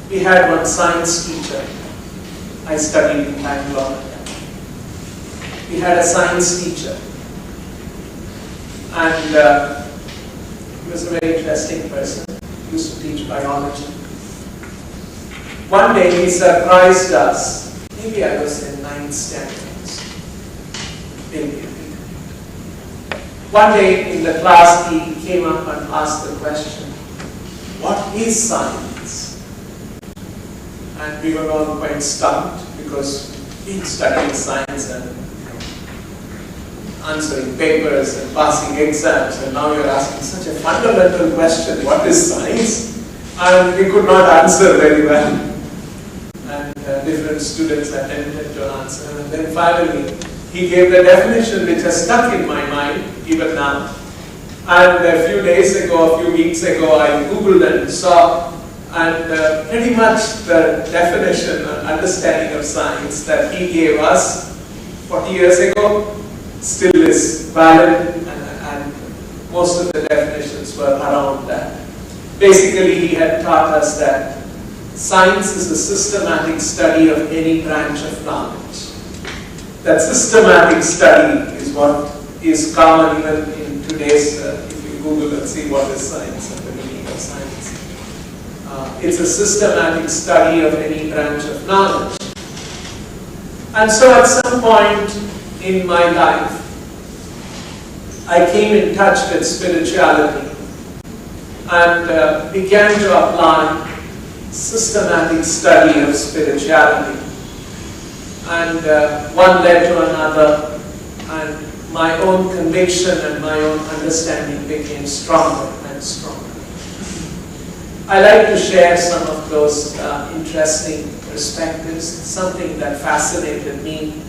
we had one science teacher. I studied in Bangalore. We had a science teacher. And he was a very interesting person. He used to teach biology. One day he surprised us. Maybe I was in 9th standard. Maybe. One day in the class he came up and asked the question, what is science? And we were all quite stumped because he'd studied science and answering papers and passing exams, and now you're asking such a fundamental question, what is science? And we could not answer very well. And different students attempted to answer. And then finally, he gave the definition which has stuck in my mind even now. And a few days ago, a few weeks ago, I Googled and saw, and pretty much the definition and understanding of science that he gave us 40 years ago still is valid, and most of the definitions were around that. Basically, he had taught us that science is a systematic study of any branch of knowledge. That systematic study is what is common even in today's, if you Google and see what is science and the meaning of science. It's a systematic study of any branch of knowledge. And so at some point in my life, I came in touch with spirituality and began to apply systematic study of spirituality. And one led to another, and my own conviction and my own understanding became stronger and stronger. I like to share some of those interesting perspectives, something that fascinated me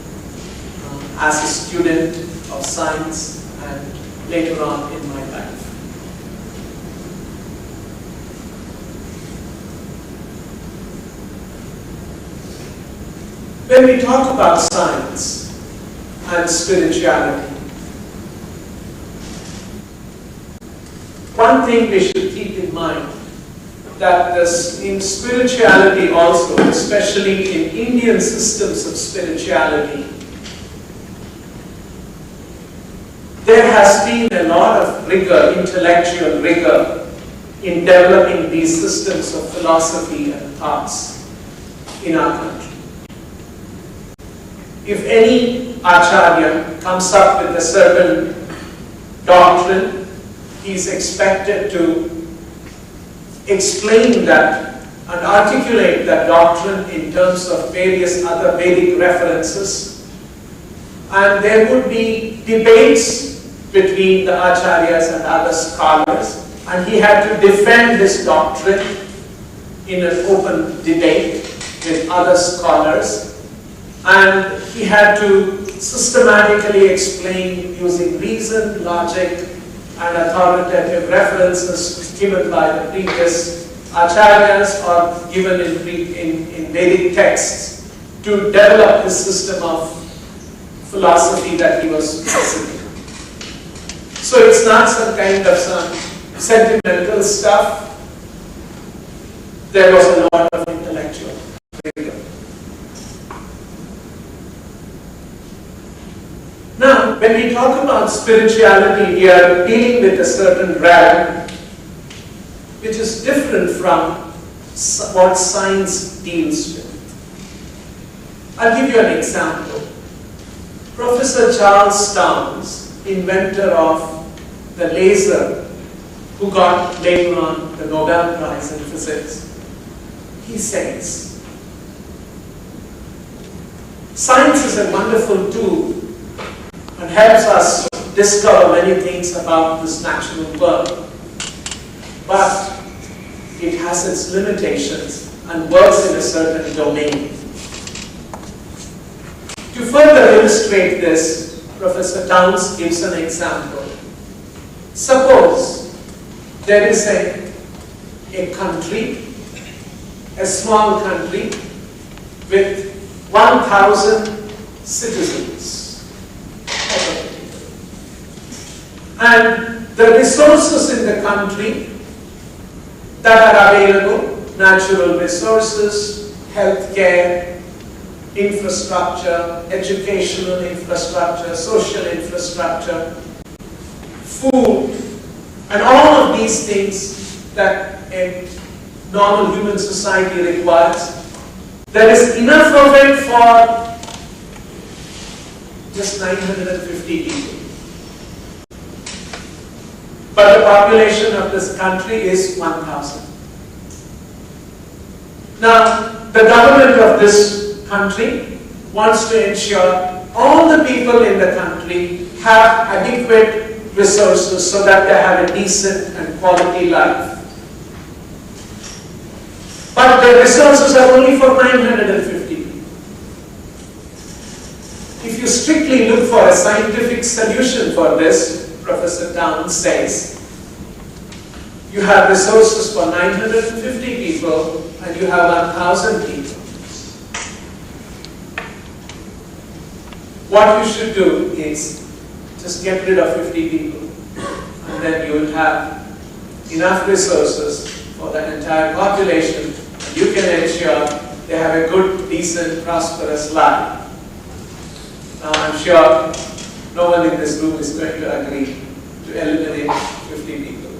as a student of science and later on in my life. When we talk about science and spirituality, one thing we should keep in mind that in spirituality also, especially in Indian systems of spirituality, there has been a lot of rigor, intellectual rigor, in developing these systems of philosophy and thoughts in our country. If any acharya comes up with a certain doctrine, he is expected to explain that and articulate that doctrine in terms of various other Vedic references. And there would be debates between the acharyas and other scholars, and he had to defend his doctrine in an open debate with other scholars. And he had to systematically explain using reason, logic, and authoritative references given by the previous acharyas or given in Vedic texts to develop this system of philosophy that he was presenting. So it's not some kind of some sentimental stuff. There was a lot of intellectual rigor. Now, when we talk about spirituality, we are dealing with a certain realm which is different from what science deals with. I'll give you an example. Professor Charles Townes, inventor of the laser, who got later on the Nobel Prize in Physics, he says, science is a wonderful tool and helps us discover many things about this natural world. But it has its limitations and works in a certain domain. To further illustrate this, Professor Townes gives an example. Suppose there is a country, a small country with 1,000 citizens. And the resources in the country that are available natural resources, healthcare, infrastructure, educational infrastructure, social infrastructure, food, and all of these things that a normal human society requires. There is enough of it for just 950 people. But the population of this country is 1,000. Now, the government of this country wants to ensure all the people in the country have adequate resources so that they have a decent and quality life. But the resources are only for 950 people. If you strictly look for a scientific solution for this, Professor Downs says, you have resources for 950 people and you have 1,000 people. What you should do is just get rid of 50 people and then you will have enough resources for the entire population. You can ensure they have a good, decent, prosperous life. Now I'm sure no one in this room is going to agree to eliminate 50 people.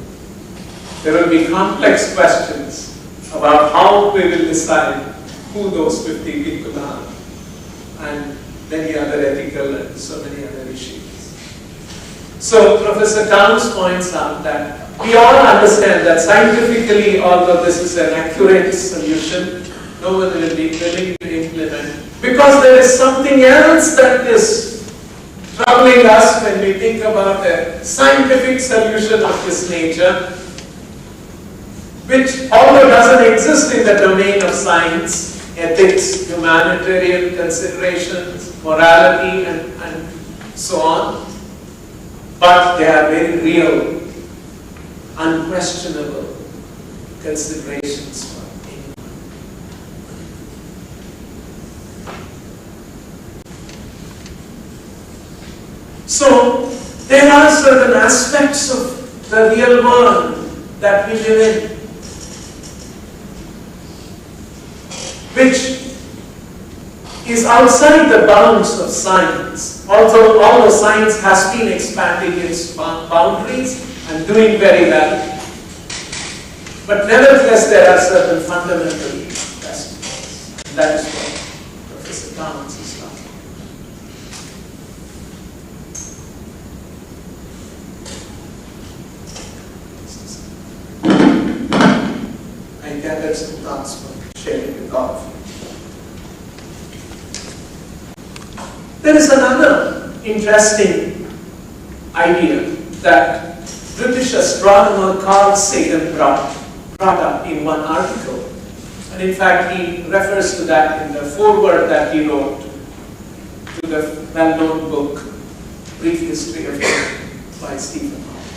There will be complex questions about how we will decide who those 50 people are and many other ethical and so many other issues. So Professor Downs points out that we all understand that scientifically, although this is an accurate solution, no one will be willing to implement because there is something else that is troubling us when we think about a scientific solution of this nature, which although doesn't exist in the domain of science, ethics, humanitarian considerations, morality and so on, but they are very real, unquestionable considerations for anyone. So, there are certain aspects of the real world that we live in, which is outside the bounds of science. Although science has been expanding its boundaries and doing very well, but nevertheless there are certain fundamental questions. That is what Professor Downs is talking about. I gathered some thoughts for sharing with all of you. There is another interesting idea that British astronomer Carl Sagan brought up in one article. And in fact, he refers to that in the foreword that he wrote to the well-known book, Brief History of Earth by Stephen Hawking.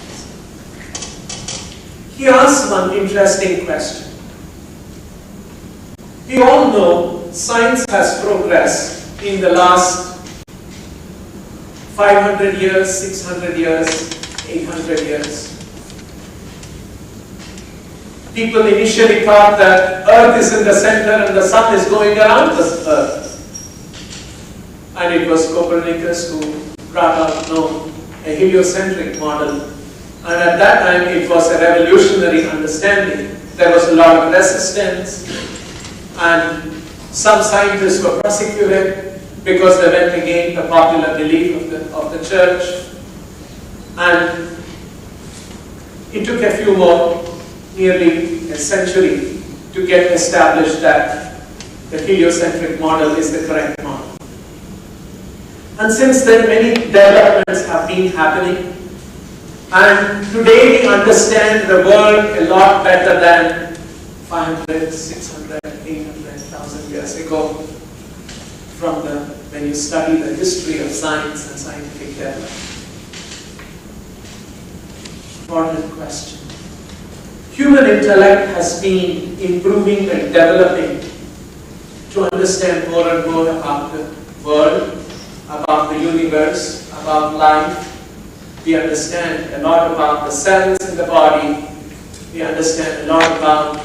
He asks one interesting question. We all know science has progressed in the last 500 years, 600 years, 800 years. People initially thought that Earth is in the center and the sun is going around the Earth. And it was Copernicus who brought out a heliocentric model. And at that time it was a revolutionary understanding. There was a lot of resistance and some scientists were prosecuted because they went against the popular belief of the church. And it took a few more, nearly a century, to get established that the heliocentric model is the correct model. And since then, many developments have been happening. And today we understand the world a lot better than 500, 600, 800,000 years ago. When you study the history of science and scientific development. Important question. Human intellect has been improving and developing to understand more and more about the world, about the universe, about life. We understand a lot about the cells in the body. We understand a lot about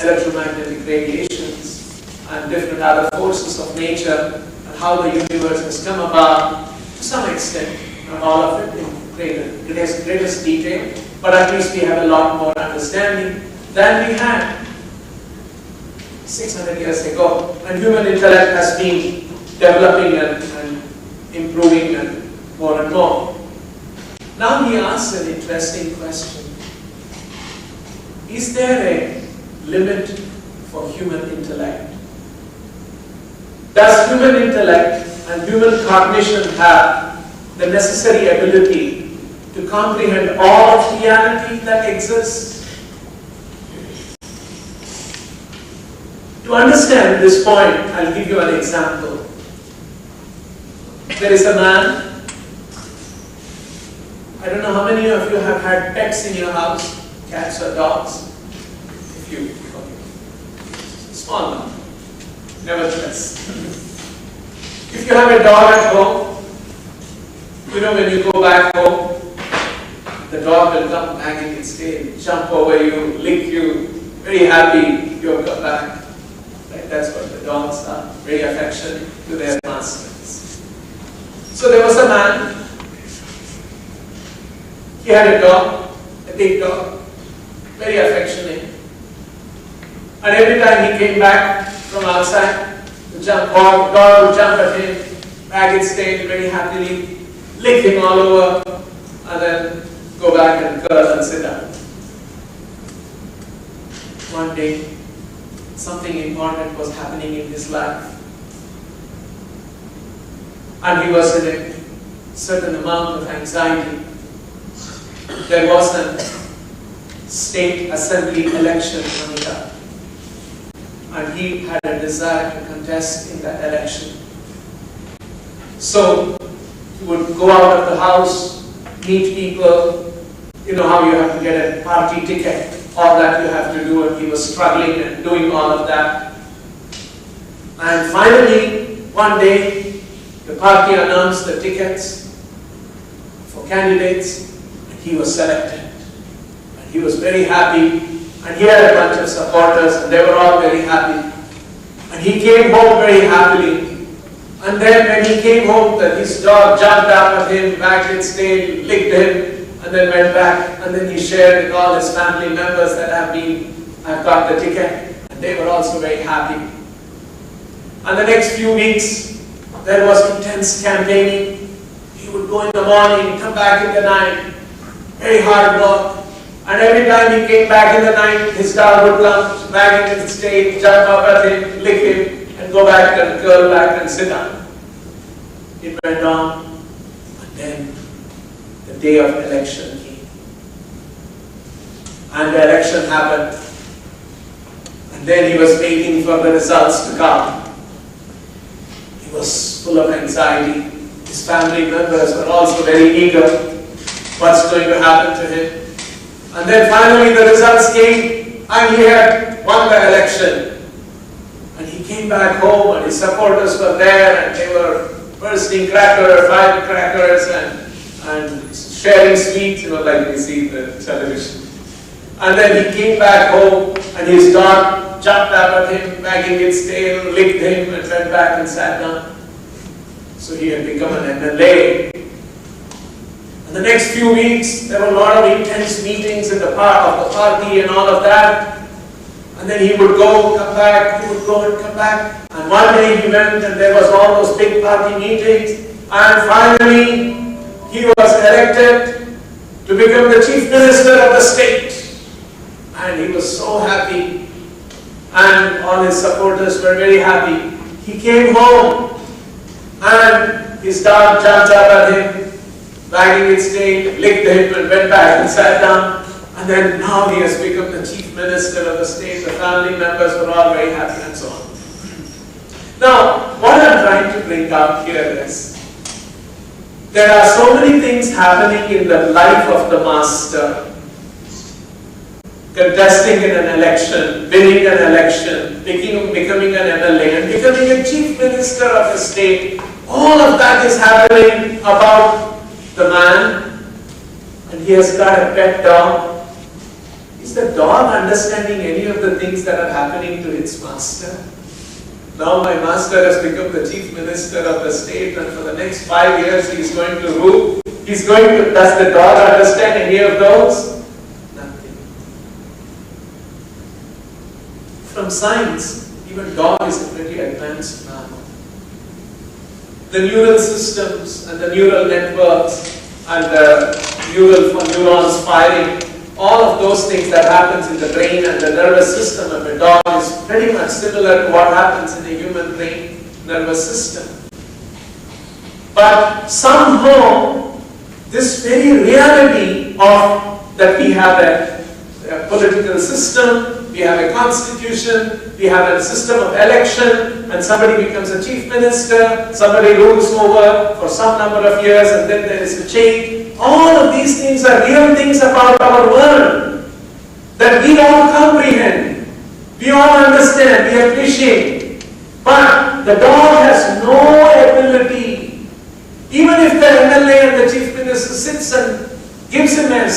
electromagnetic radiations and different other forces of nature and how the universe has come about to some extent, not all of it in greatest detail, but at least we have a lot more understanding than we had 600 years ago. And human intellect has been developing and improving and more. Now he asks an interesting question. Is there a limit for human intellect? Does human intellect and human cognition have the necessary ability to comprehend all of reality that exists? To understand this point, I'll give you an example. There is a man. I don't know how many of you have had pets in your house, cats or dogs. If you, okay. Small number, nevertheless. If you have a dog at home, you know when you go back home, the dog will come wagging its tail, jump over you, lick you, very happy you've come back. Right? That's what the dogs are, very affectionate to their masters. So there was a man. He had a dog, a big dog, very affectionate. And every time he came back from outside, the dog would jump at him, wag its tail very happily, lick him all over, and then go back and curl and sit down. One day, something important was happening in his life. And he was in a certain amount of anxiety. There was a state assembly election coming up, and he had a desire to contest in that election. So he would go out of the house, meet people, you know how you have to get a party ticket, all that you have to do, and he was struggling and doing all of that. And finally, one day, the party announced the tickets for candidates. He was selected, and he was very happy, and he had a bunch of supporters, and they were all very happy. And he came home very happily. And then when he came home, his dog jumped up at him, wagged its tail, licked him, and then went back, and then he shared with all his family members that I've got the ticket, and they were also very happy. And the next few weeks, there was intense campaigning. He would go in the morning, come back in the night, very hard work, and every time he came back in the night, his dog would come, wagging its tail, jump up at him, lick him, and go back and curl back and sit down. It went on, and then the day of election came. And the election happened, and then he was waiting for the results to come. He was full of anxiety. His family members were also very eager. What's going to happen to him? And then finally the results came, and he had won the election. And he came back home, and his supporters were there, and they were bursting firecrackers and sharing sweets, like we see in the television. And then he came back home, and his dog jumped up at him, wagging its tail, licked him, and went back and sat down. So he had become an MLA. The next few weeks, there were a lot of intense meetings in the party and all of that. And then he would go, come back, he would go and come back. And one day he went, and there was all those big party meetings. And finally, he was elected to become the chief minister of the state. And he was so happy. And all his supporters were very happy. He came home, and his dog jumped up at him, wagging its tail, licked him, and went back and sat down. And then now he has become the chief minister of the state. The family members were all very happy, and so on. Now, what I'm trying to bring out here is, there are so many things happening in the life of the master. Contesting in an election, winning an election, becoming an MLA, and becoming a chief minister of the state. All of that is happening about the man, and he has got a pet dog. Is the dog understanding any of the things that are happening to its master? Now my master has become the chief minister of the state, and for the next 5 years he is going to rule. Does the dog understand any of those? Nothing. From science, even dog is a pretty advanced man. The neural systems and the neural networks and the neurons firing, all of those things that happens in the brain and the nervous system of a dog is pretty much similar to what happens in the human brain nervous system. But somehow, this very reality of that we have a political system, we have a constitution, we have a system of election, and somebody becomes a chief minister, somebody rules over for some number of years, and then there is a change. All of these things are real things about our world that we all comprehend, we all understand, we appreciate. But the dog has no ability. Even if the MLA and the chief minister sits and gives him a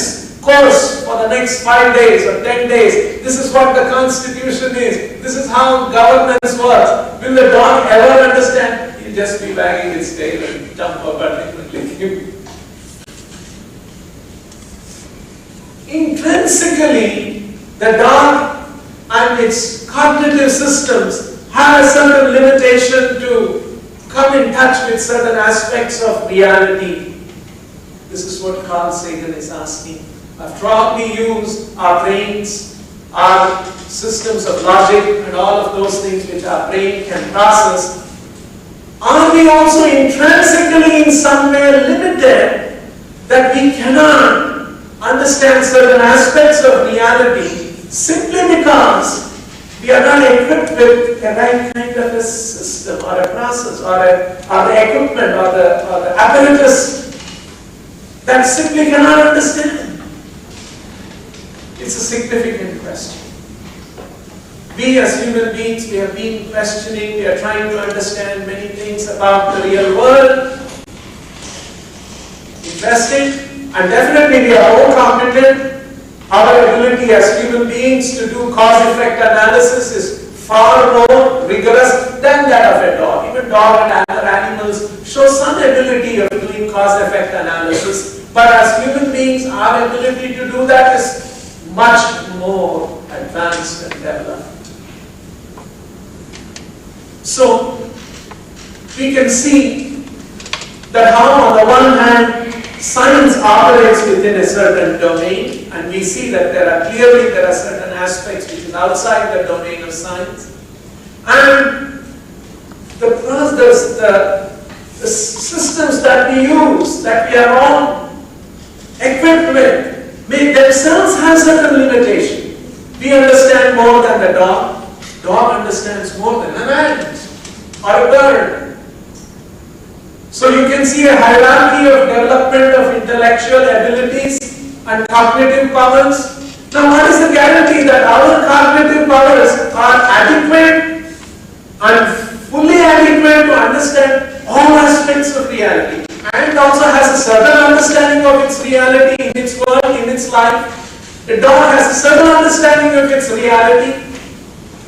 course for the next 5 days or 10 days, this is what the constitution is, this is how governance works, will the dog ever understand? He'll just be wagging its tail and jump up and lick. Intrinsically, the dog and its cognitive systems have a certain limitation to come in touch with certain aspects of reality. This is what Carl Sagan is asking. After all, we use our brains, our systems of logic and all of those things which our brain can process. Are we also intrinsically in some way limited that we cannot understand certain aspects of reality simply because we are not equipped with the right kind of a system or a process or the equipment or the apparatus that simply cannot understand? It's a significant question. We as human beings, we have been questioning, we are trying to understand many things about the real world. Interesting. And definitely we are more competent. Our ability as human beings to do cause-effect analysis is far more rigorous than that of a dog. Even dog and other animals show some ability of doing cause-effect analysis. But as human beings, our ability to do that is much more advanced and developed. So, we can see that how on the one hand, science operates within a certain domain, and we see that there are certain aspects which is outside the domain of science. And the systems that we use, that we are all equipped with, may themselves have certain limitation. We understand more than the dog. Dog understands more than an ant or a bird. So you can see a hierarchy of development of intellectual abilities and cognitive powers. Now what is the guarantee that our cognitive powers are adequate and fully adequate to understand all aspects of reality, and also has a certain understanding of its reality in its world, in its life? The dog has a certain understanding of its reality,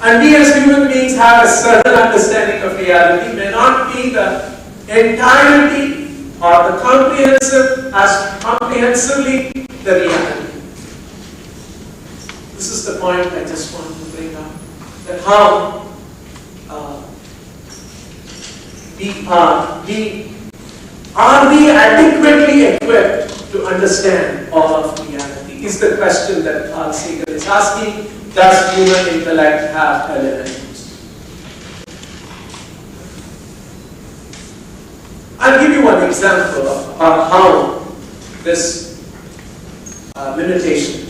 and we as human beings have a certain understanding of reality. May not be the entirety or the comprehensively the reality. This is the point I just want to bring up, that how are we adequately equipped to understand all of reality? Is the question that Carl Sagan is asking. Does human intellect have elements? I'll give you one example of how this limitation.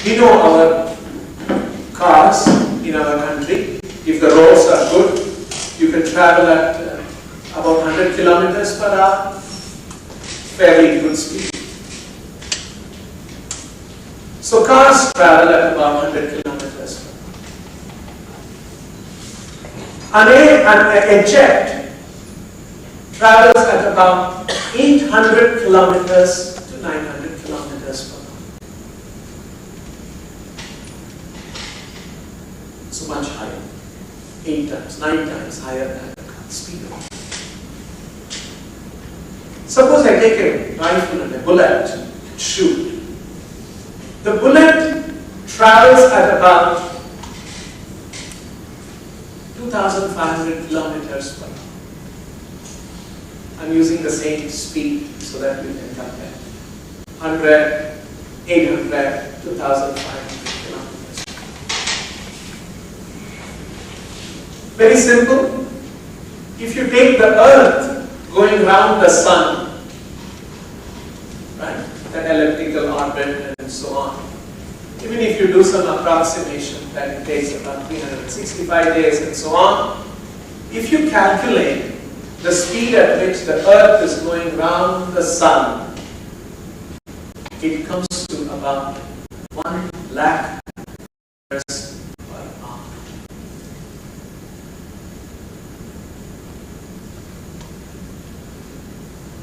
We know our cars in our country. If the roads are good, you can travel at about 100 kilometers per hour, fairly good speed. So cars travel at about 100 kilometers per hour. A jet travels at about 800 kilometers to 900 kilometers per hour. So much higher. 8 times, 9 times higher than the speed of light. Suppose I take a rifle and a bullet and shoot. The bullet travels at about 2,500 kilometers per hour. I'm using the same speed so that we can compare. 100, 800, 2,500 kilometers. Very simple. If you take the earth going round the sun, right, the elliptical orbit and so on, even if you do some approximation that it takes about 365 days and so on, if you calculate the speed at which the earth is going round the sun, it comes to about 1 lakh meters per hour.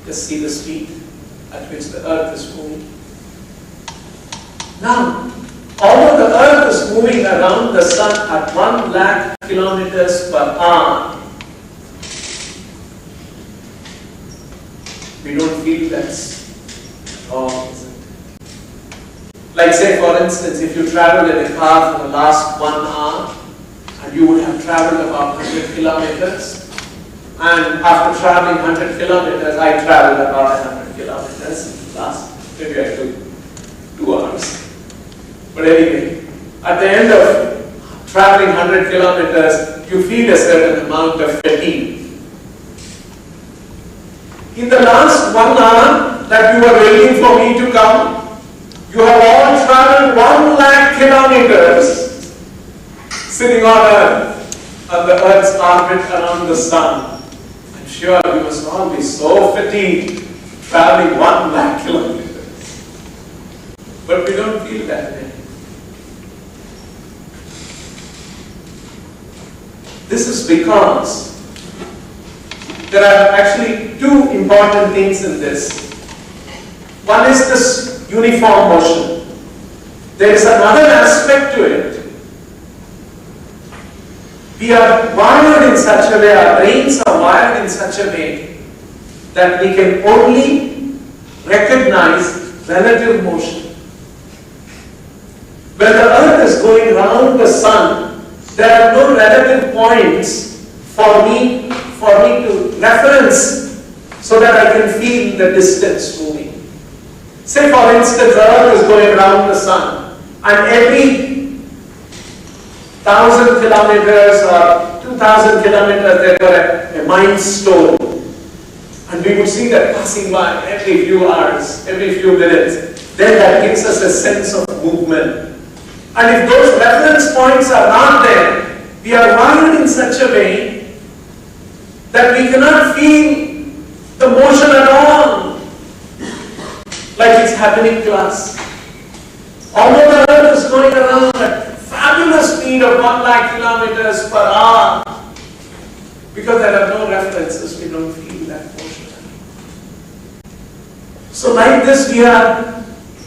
Just see the speed at which the earth is moving. Now, although the earth is moving around the sun at 1 lakh kilometers per hour, we don't feel that at all, is it? Like say for instance, if you travel in a car for the last 1 hour, and you would have traveled about 100 kilometers, and after traveling 100 kilometers, I traveled about 100 kilometers last, maybe I took 2 hours. But anyway, at the end of traveling 100 kilometers, you feel a certain amount of fatigue. In the last 1 hour that you were waiting for me to come, you have all traveled 1 lakh kilometers sitting on the earth's orbit around the sun. I'm sure you must all be so fatigued traveling 1 lakh kilometers. But we don't feel that way. This is because there are actually 2 important things in this. One is this uniform motion. There is another aspect to it. We are wired in such a way, our brains are wired in such a way that we can only recognize relative motion. When the earth is going round the sun, there are no relative points for me to reference so that I can feel the distance moving. Say for instance, the earth is going around the sun, and every 1,000 kilometers or 2,000 kilometers there were a milestone, and we would see that passing by every few hours, every few minutes. Then that gives us a sense of movement. And if those reference points are not there, we are wired in such a way that we cannot feel the motion at all, like it's happening to us. Although the earth is going around at fabulous speed of 1 lakh kilometers per hour, because there are no references, we don't feel that motion. So like this, we are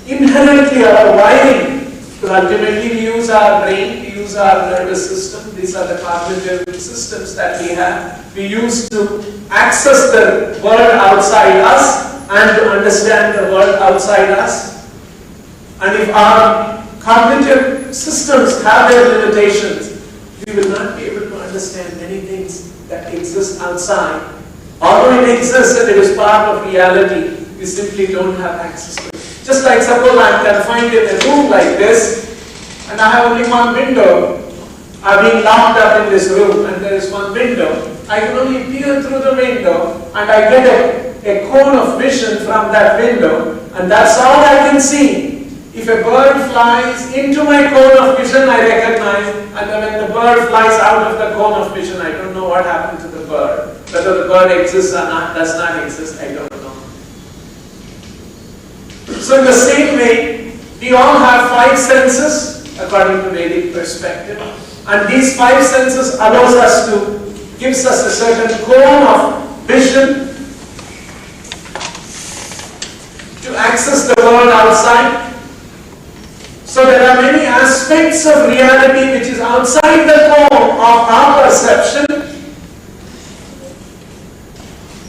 inherently our wiring. So ultimately we use our brain, we use our nervous system. These are the cognitive systems that we have. We use to access the world outside us and to understand the world outside us. And if our cognitive systems have their limitations, we will not be able to understand many things that exist outside. Although it exists and it is part of reality, we simply don't have access to it. Just like suppose I am confined in a room like this, and I have only one window. I am being locked up in this room, and there is one window. I can only peer through the window, and I get a cone of vision from that window, and that's all I can see. If a bird flies into my cone of vision, I recognize, and then when the bird flies out of the cone of vision, I don't know what happened to the bird. Whether the bird exists or not, does not exist, I don't know. So in the same way, we all have 5 senses according to Vedic perspective, and these 5 senses allows us to, gives us a certain cone of vision, access the world outside. So there are many aspects of reality which is outside the core of our perception,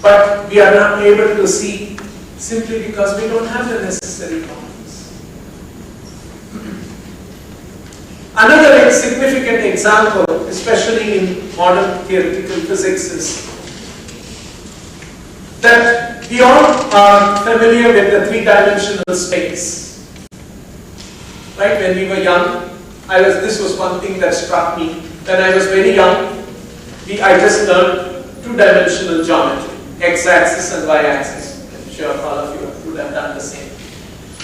but we are not able to see simply because we don't have the necessary knowledge. Another significant example, especially in modern theoretical physics, is that we all are familiar with the three-dimensional space. Right? When we were young, this was one thing that struck me. When I was very young, I just learned two-dimensional geometry, x-axis and y-axis. I'm sure all of you would have done the same.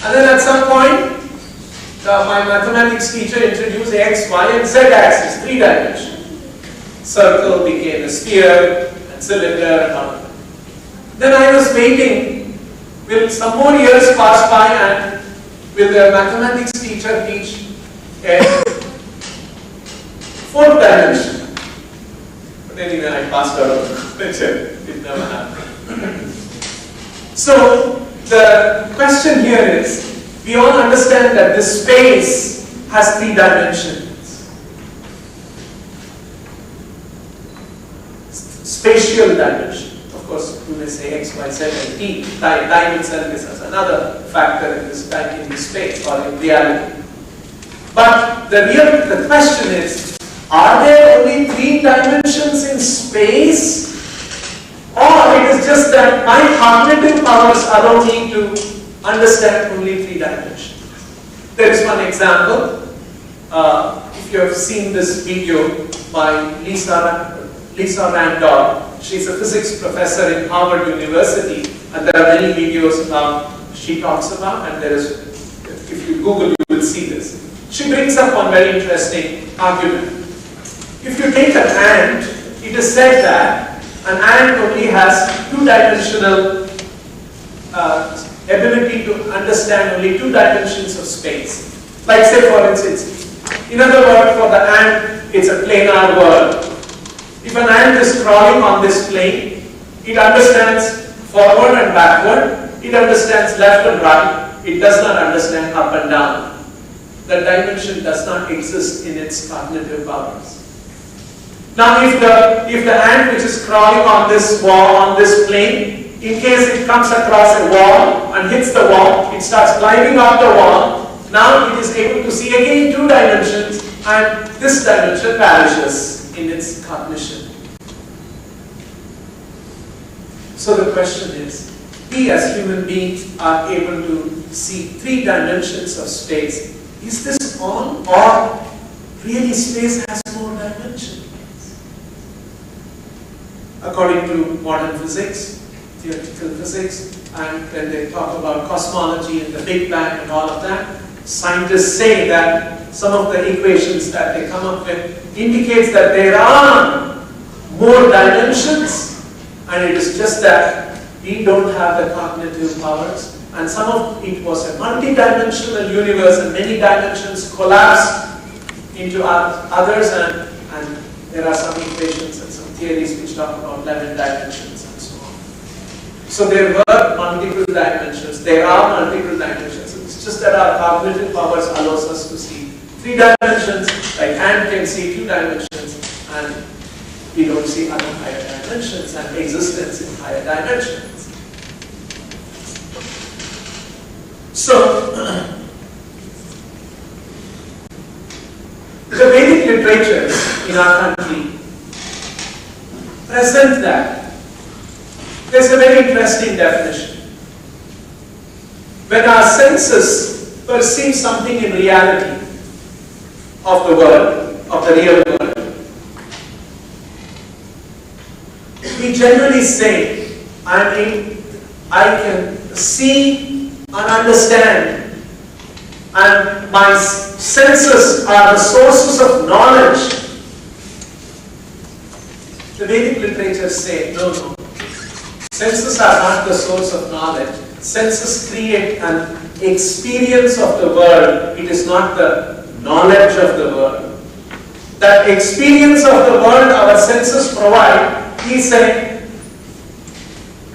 And then at some point, my mathematics teacher introduced x, y and z axis, three-dimensional. Circle became a sphere, and cylinder and all. Then I was waiting, will some more years pass by and will the mathematics teacher teach a fourth dimension? But anyway, I passed out of the lecture. It never happened. So, the question here is, we all understand that this space has three dimensions. Spatial dimension. Of course, you may say x, y, z, and t. Time itself is another factor in this space or in reality. But the question is, are there only three dimensions in space? Or it is just that my cognitive powers allow me to understand only three dimensions? There is one example. If you have seen this video by Lisa Randolph, she's a physics professor in Harvard University, and there are many videos she talks about, and there is, if you Google, you will see this. She brings up one very interesting argument. If you take an ant, it is said that an ant only has two-dimensional ability to understand only two dimensions of space. Like say for instance, in other words, for the ant, it's a planar world. If an ant is crawling on this plane, it understands forward and backward, it understands left and right, it does not understand up and down. The dimension does not exist in its cognitive powers. Now if the ant which is crawling on this wall, on this plane, in case it comes across a wall and hits the wall, it starts climbing up the wall. Now it is able to see again two dimensions, and this dimension vanishes in its cognition. So the question is, we as human beings are able to see three dimensions of space. Is this all, or really space has more dimensions? According to modern physics, theoretical physics, and when they talk about cosmology and the Big Bang and all of that, scientists say that some of the equations that they come up with indicates that there are more dimensions, and it is just that we don't have the cognitive powers, and some of it was a multi-dimensional universe and many dimensions collapsed into others, and there are some equations and some theories which talk about 11 dimensions and so on. So there were multiple dimensions, there are multiple dimensions. It's just that our cognitive powers allows us to see three dimensions, like ant can see two dimensions, and we don't see other higher dimensions and existence in higher dimensions. So, the Vedic literatures in our country present that. There's a very interesting definition. When our senses perceive something in reality of the world, of the real world, we generally say, I can see and understand, and my senses are the sources of knowledge. The Vedic literatures say, no. Senses are not the source of knowledge. Senses create an experience of the world. It is not the knowledge of the world. That experience of the world our senses provide is a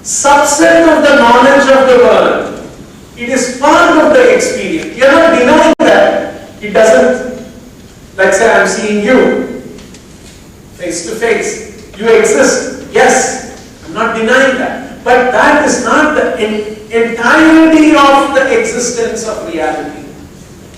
subset of the knowledge of the world. It is part of the experience. You are not denying that. It doesn't, like say I am seeing you face to face. You exist. Yes, I am not denying that. But that is not the entirety of the existence of reality.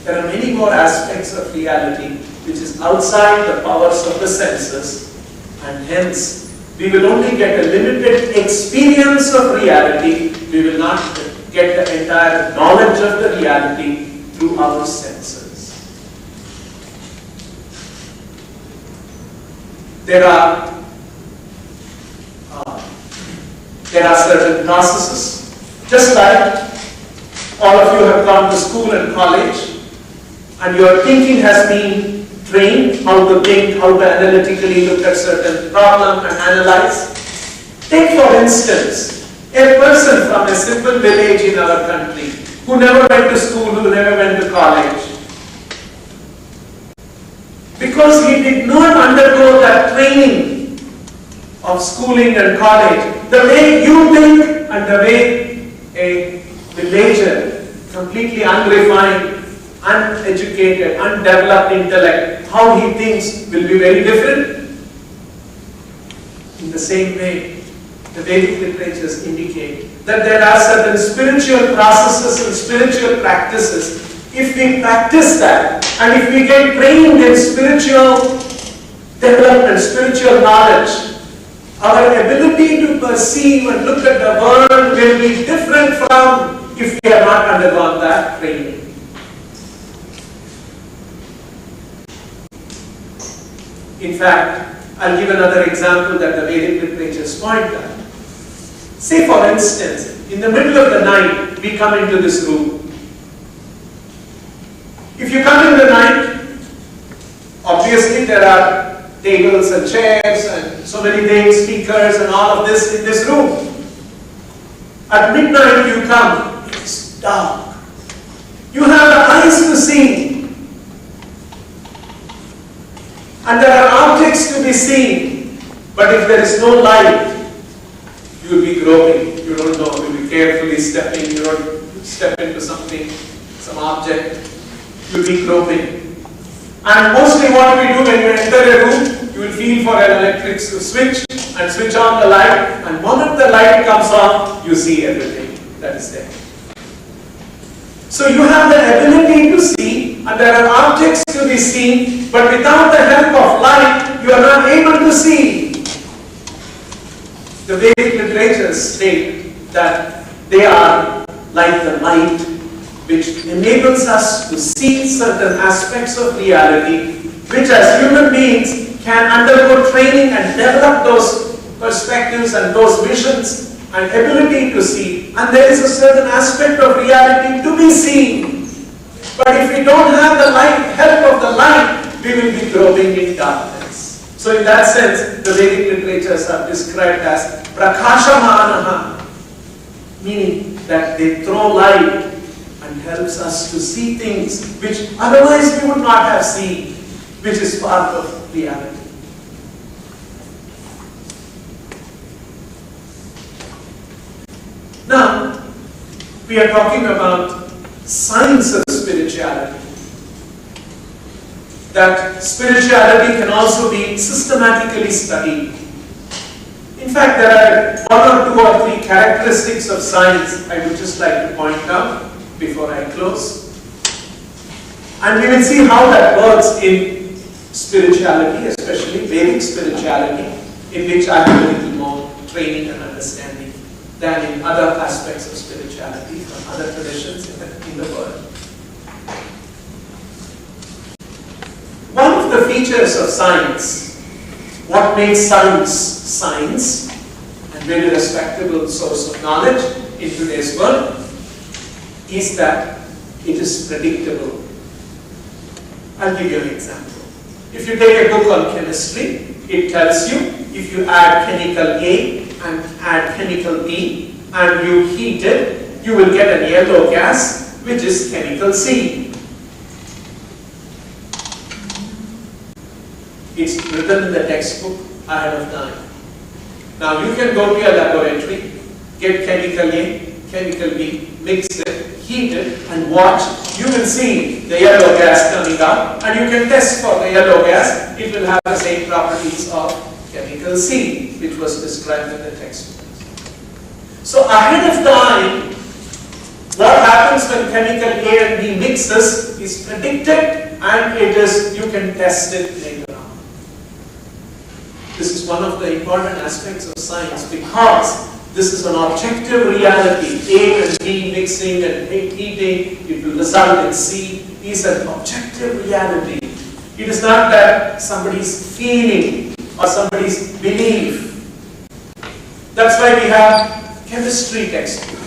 There are many more aspects of reality which is outside the powers of the senses, and hence we will only get a limited experience of reality. We will not get the entire knowledge of the reality through our senses. There are certain processes, just like all of you have gone to school and college, and your thinking has been trained how to think, how to analytically look at certain problem and analyze. Take for instance, a person from a simple village in our country who never went to school, who never went to college. Because he did not undergo that training of schooling and college, the way you think and the way a villager, completely unrefined, uneducated, undeveloped intellect, how he thinks will be very different. In the same way, the Vedic literatures indicate that there are certain spiritual processes and spiritual practices. If we practice that, and if we get trained in spiritual development, spiritual knowledge, our ability to perceive and look at the world will be different from if we have not undergone that training. In fact, I'll give another example that the Vedic literatures point out. Say for instance, in the middle of the night, we come into this room. If you come in the night, obviously there are tables and chairs and so many things, speakers and all of this in this room. At midnight you come, it's dark. You have the eyes to see. And there are objects to be seen. But if there is no light, you will be groping. You don't know. You will be carefully stepping. You don't step into something, some object. You will be groping. And mostly what we do when you enter a room, you will feel for an electric switch and switch on the light. And the moment the light comes on, you see everything that is there. So you have the ability to see, and there are objects to be seen, but without the help of light, you are not able to see. The Vedic literatures state that they are like the light which enables us to see certain aspects of reality, which as human beings can undergo training and develop those perspectives and those visions and ability to see, and there is a certain aspect of reality to be seen. But if we don't have the light, help of the light, we will be groping in darkness. So in that sense, the Vedic literatures are described as prakashamanaha, meaning that they throw light and helps us to see things which otherwise we would not have seen, which is part of reality. Now, we are talking about science of spirituality. That spirituality can also be systematically studied. In fact, there are one or two or three characteristics of science I would just like to point out before I close. And we will see how that works in spirituality, especially Vedic spirituality, in which I have a little more training and understanding than in other aspects of spirituality from other traditions in the world. One of the features of science, what makes science science, and very respectable source of knowledge in today's world, is that it is predictable. I'll give you an example. If you take a book on chemistry, it tells you if you add chemical A and add chemical B and you heat it, you will get a yellow gas, which is chemical C. It's written in the textbook ahead of time. Now you can go to your laboratory, get chemical A, chemical B, mix it, heat it and watch, you will see the yellow gas coming up, and you can test for the yellow gas. It will have the same properties of chemical C, which was described in the text. So ahead of time, what happens when chemical A and B mixes is predicted, and you can test it later on. This is one of the important aspects of science, because this is an objective reality. A and B mixing and heating, it will result in C, is an objective reality. It is not that somebody's feeling or somebody's belief. That's why we have chemistry textbook.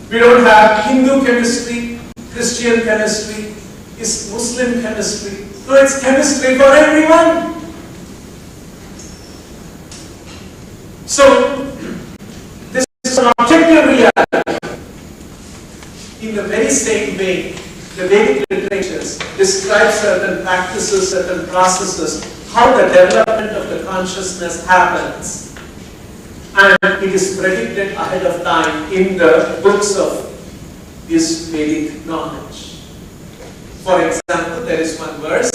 We don't have Hindu chemistry, Christian chemistry, is Muslim chemistry. No, it's chemistry for everyone. So, this is an objective reality. In the very same way, the Vedic literatures describe certain practices, certain processes, how the development of the consciousness happens. And it is predicted ahead of time in the books of this Vedic knowledge. For example, there is one verse,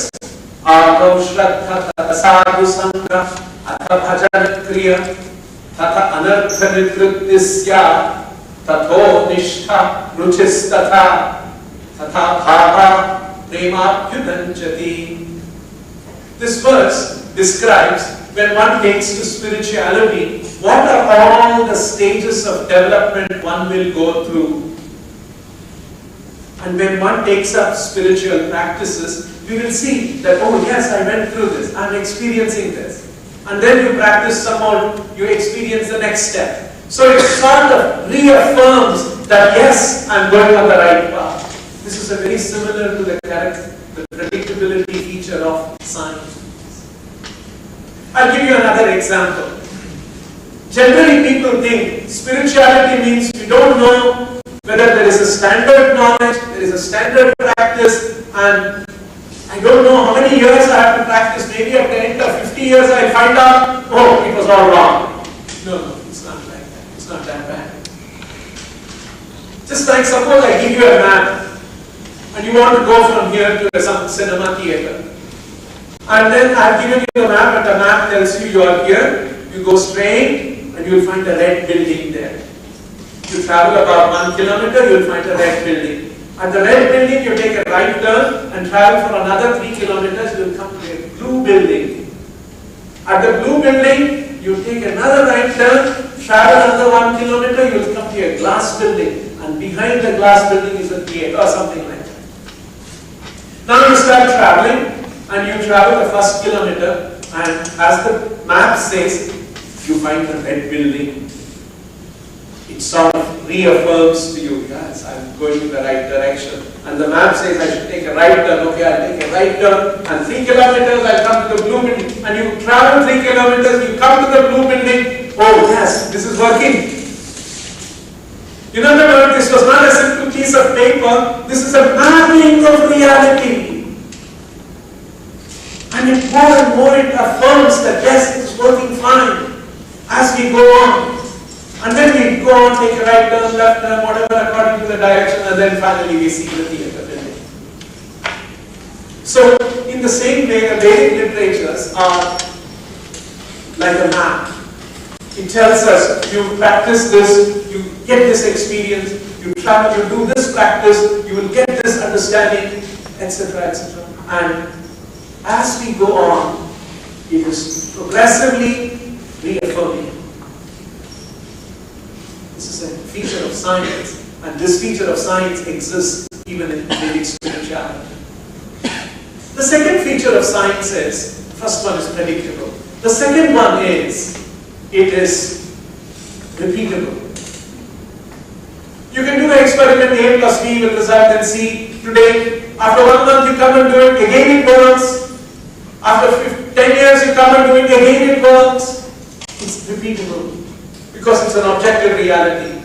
Ādau Shraddha Tata Sadhu Sangha Atha Bhajan Kriya Tata Anartha Nivrittisya Tato Nishtha Ruchis Tata Tata Bhava Premabhyudanchati. This verse describes when one takes to spirituality, what are all the stages of development one will go through. And when one takes up spiritual practices, we will see that, oh yes, I went through this, I am experiencing this. And then you practice some more, you experience the next step. So it sort of reaffirms that yes, I am going on the right path. This is a very similar to the predictability feature of science. I'll give you another example. Generally people think spirituality means we don't know whether there is a standard knowledge, there is a standard practice, and I don't know how many years I have to practice. Maybe at the end of 50 years I find out, oh, it was all wrong. No, it's not like that. It's not that bad. Just like suppose I give you a map and you want to go from here to some cinema theater. And then I have given you the map, and the map tells you you are here, you go straight and you will find a red building there. You travel about 1 kilometer, you will find a red building. At the red building you take a right turn and travel for another 3 kilometers, you will come to a blue building. At the blue building you take another right turn, travel another 1 kilometer, you will come to a glass building, and behind the glass building is a theater or something like that. Now you start traveling, and you travel the first kilometer, and as the map says, you find the red building. It sort of reaffirms to you, yes, I am going in the right direction. And the map says I should take a right turn. Okay, I'll take a right turn, and 3 kilometers I'll come to the blue building. And you travel 3 kilometers, you come to the blue building. Oh yes, this is working. In other words, this was not a simple piece of paper, this is a mapping of reality. And more it affirms that yes, it is working fine as we go on. And then we go on, take a right turn, left turn, whatever according to the direction, and then finally we see the theater building. So, in the same way, the Vedic literatures are like a map. It tells us, you practice this, you get this experience, you travel, you do this practice, you will get this understanding, etc., etc. And as we go on, it is progressively reaffirming. This is a feature of science, and this feature of science exists even in Vedic spirituality. The second feature of science is, the first one is predictable. The second one is, it is repeatable. You can do an experiment, A plus B will result in C. Today, after 1 month you come and do it, again it works. After 10 years you come and do it, again it works. It's repeatable because it's an objective reality.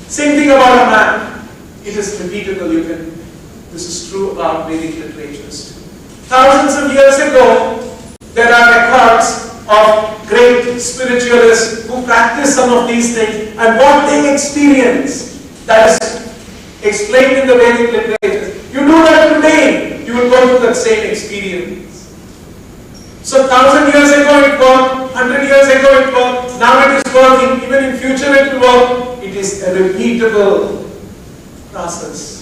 Same thing about a map. It is repeatable. This is true about Vedic literatures too. Thousands of years ago, there are records of great spiritualists who practice some of these things, and what they experience, that is explained in the Vedic literature. You do that today, you will go through that same experience. So 1,000 years ago it worked, 100 years ago it worked, now it is working, even in future it will work. It is a repeatable process.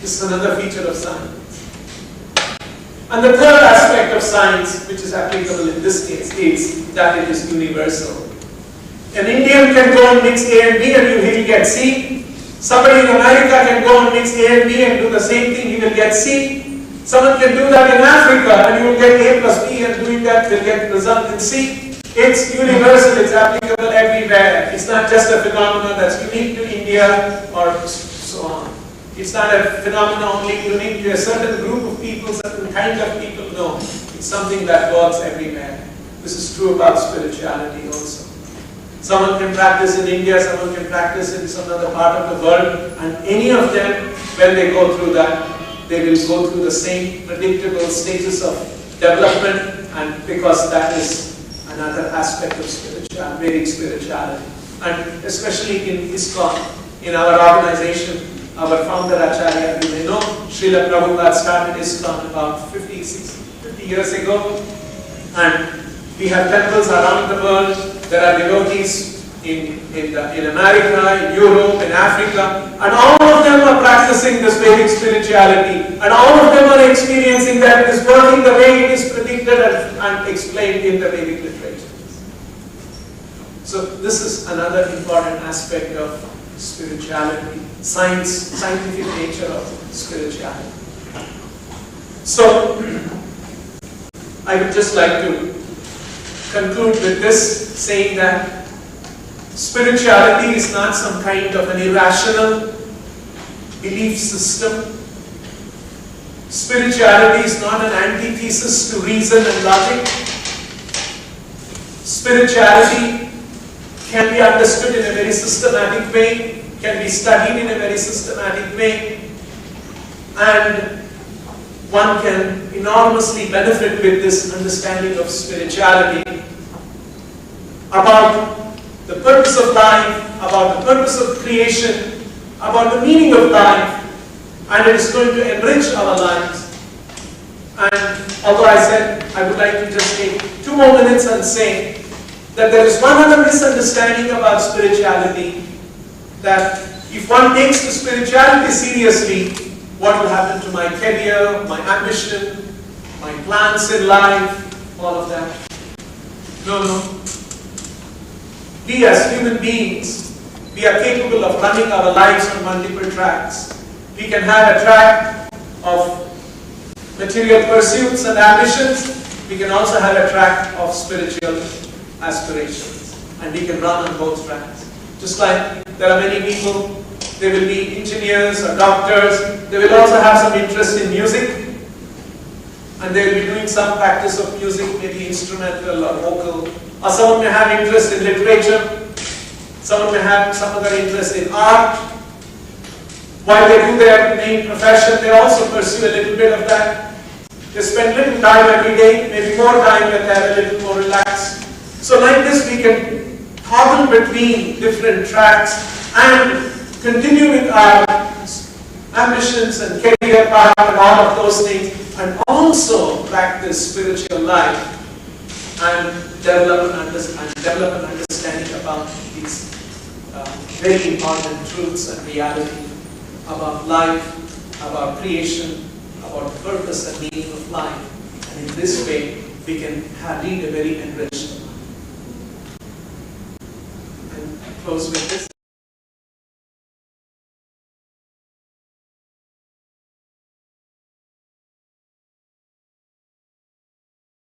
This is another feature of science. And the third aspect of science, which is applicable in this case, is that it is universal. An Indian can go and mix A and B and he will get C. Somebody in America can go and mix A and B and do the same thing, he will get C. Someone can do that in Africa and you will get A plus B, and doing that will get result in C. It's universal, it's applicable everywhere. It's not just a phenomenon that's unique to India or so on. It's not a phenomenon only unique to a certain group of people, certain kind of people. No, it's something that works everywhere. This is true about spirituality also. Someone can practice in India, someone can practice in some other part of the world, and any of them, when they go through that, they will go through the same predictable stages of development, and because that is another aspect of spirituality, Vedic spirituality. And especially in ISKCON, in our organization, our founder Acharya, you may know, Srila Prabhupada started ISKCON about 50 years ago, and we have temples around the world. There are devotees in America, in Europe, in Africa, and all of them are practicing this Vedic spirituality, and all of them are experiencing that it is working the way it is predicted and explained in the Vedic literature. So this is another important aspect of spirituality, scientific nature of spirituality. So I would just like to conclude with this, saying that spirituality is not some kind of an irrational belief system. Spirituality is not an antithesis to reason and logic. Spirituality can be understood in a very systematic way, can be studied in a very systematic way, and one can enormously benefit with this understanding of spirituality about the purpose of life, about the purpose of creation, about the meaning of life, and it is going to enrich our lives. And although I said I would like to just take 2 more minutes and say that there is one other misunderstanding about spirituality, that if one takes the spirituality seriously, what will happen to my career, my ambition, my plans in life, all of that? No. We as human beings, we are capable of running our lives on multiple tracks. We can have a track of material pursuits and ambitions. We can also have a track of spiritual aspirations. And we can run on both tracks. Just like there are many people, they will be engineers or doctors. They will also have some interest in music. And they will be doing some practice of music, maybe instrumental or vocal. Or someone may have interest in literature. Someone may have some other interest in art. While they do their main profession, they also pursue a little bit of that. They spend little time every day, maybe more time when they are a little more relaxed. So like this, we can toggle between different tracks and continue with our ambitions and career path and all of those things, and also practice spiritual life and develop an understanding about these very important truths and reality about life, about creation, about purpose and meaning of life. And in this way, we can lead a very enriched life. And close with this.